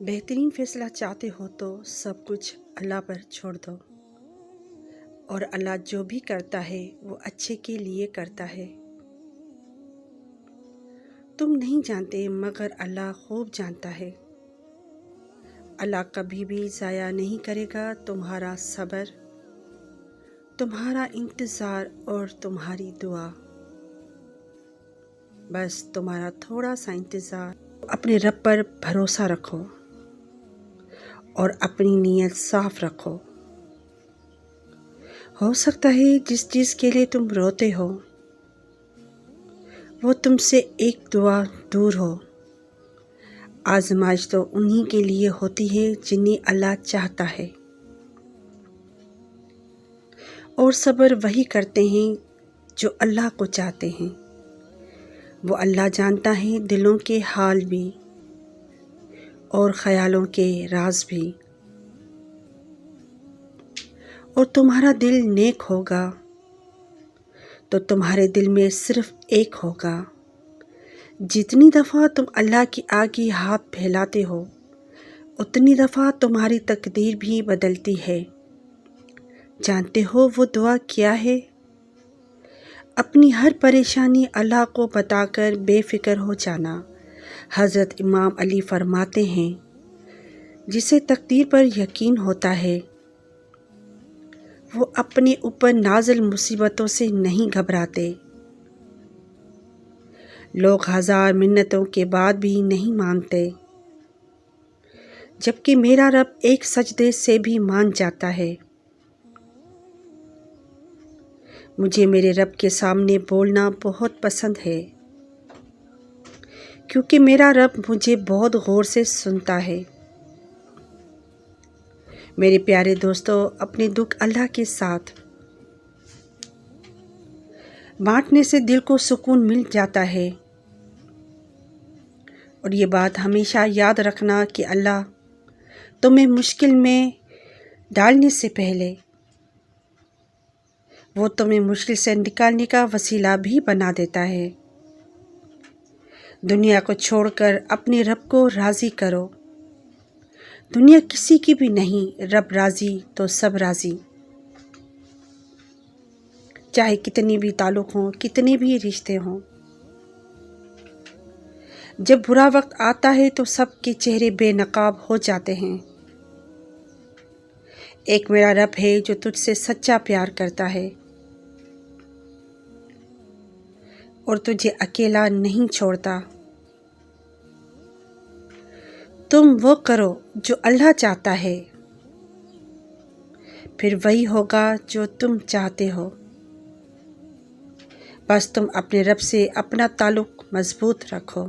بہترین فیصلہ چاہتے ہو تو سب کچھ اللہ پر چھوڑ دو، اور اللہ جو بھی کرتا ہے وہ اچھے کے لیے کرتا ہے۔ تم نہیں جانتے مگر اللہ خوب جانتا ہے۔ اللہ کبھی بھی ضائع نہیں کرے گا تمہارا صبر، تمہارا انتظار اور تمہاری دعا۔ بس تمہارا تھوڑا سا انتظار، اپنے رب پر بھروسہ رکھو اور اپنی نیت صاف رکھو۔ ہو سکتا ہے جس چیز کے لیے تم روتے ہو وہ تم سے ایک دعا دور ہو۔ آزمائش تو انہی کے لیے ہوتی ہے جنہیں اللہ چاہتا ہے، اور صبر وہی کرتے ہیں جو اللہ کو چاہتے ہیں۔ وہ اللہ جانتا ہے دلوں کے حال بھی اور خیالوں کے راز بھی۔ اور تمہارا دل نیک ہوگا تو تمہارے دل میں صرف ایک ہوگا۔ جتنی دفعہ تم اللہ کے آگے ہاتھ پھیلاتے ہو اتنی دفعہ تمہاری تقدیر بھی بدلتی ہے۔ جانتے ہو وہ دعا کیا ہے؟ اپنی ہر پریشانی اللہ کو بتا کر بے فکر ہو جانا۔ حضرت امام علی فرماتے ہیں، جسے تقدیر پر یقین ہوتا ہے وہ اپنے اوپر نازل مصیبتوں سے نہیں گھبراتے۔ لوگ ہزار منتوں کے بعد بھی نہیں مانتے، جبکہ میرا رب ایک سجدے سے بھی مان جاتا ہے۔ مجھے میرے رب کے سامنے بولنا بہت پسند ہے، کیونکہ میرا رب مجھے بہت غور سے سنتا ہے۔ میرے پیارے دوستو، اپنے دکھ اللہ کے ساتھ بانٹنے سے دل کو سکون مل جاتا ہے۔ اور یہ بات ہمیشہ یاد رکھنا کہ اللہ تمہیں مشکل میں ڈالنے سے پہلے وہ تمہیں مشکل سے نکالنے کا وسیلہ بھی بنا دیتا ہے۔ دنیا کو چھوڑ کر اپنے رب کو راضی کرو۔ دنیا کسی کی بھی نہیں، رب راضی تو سب راضی۔ چاہے کتنے بھی تعلق ہوں، کتنے بھی رشتے ہوں، جب برا وقت آتا ہے تو سب کے چہرے بے نقاب ہو جاتے ہیں۔ ایک میرا رب ہے جو تجھ سے سچا پیار کرتا ہے اور تجھے اکیلا نہیں چھوڑتا۔ تم وہ کرو جو اللہ چاہتا ہے، پھر وہی ہوگا جو تم چاہتے ہو۔ بس تم اپنے رب سے اپنا تعلق مضبوط رکھو۔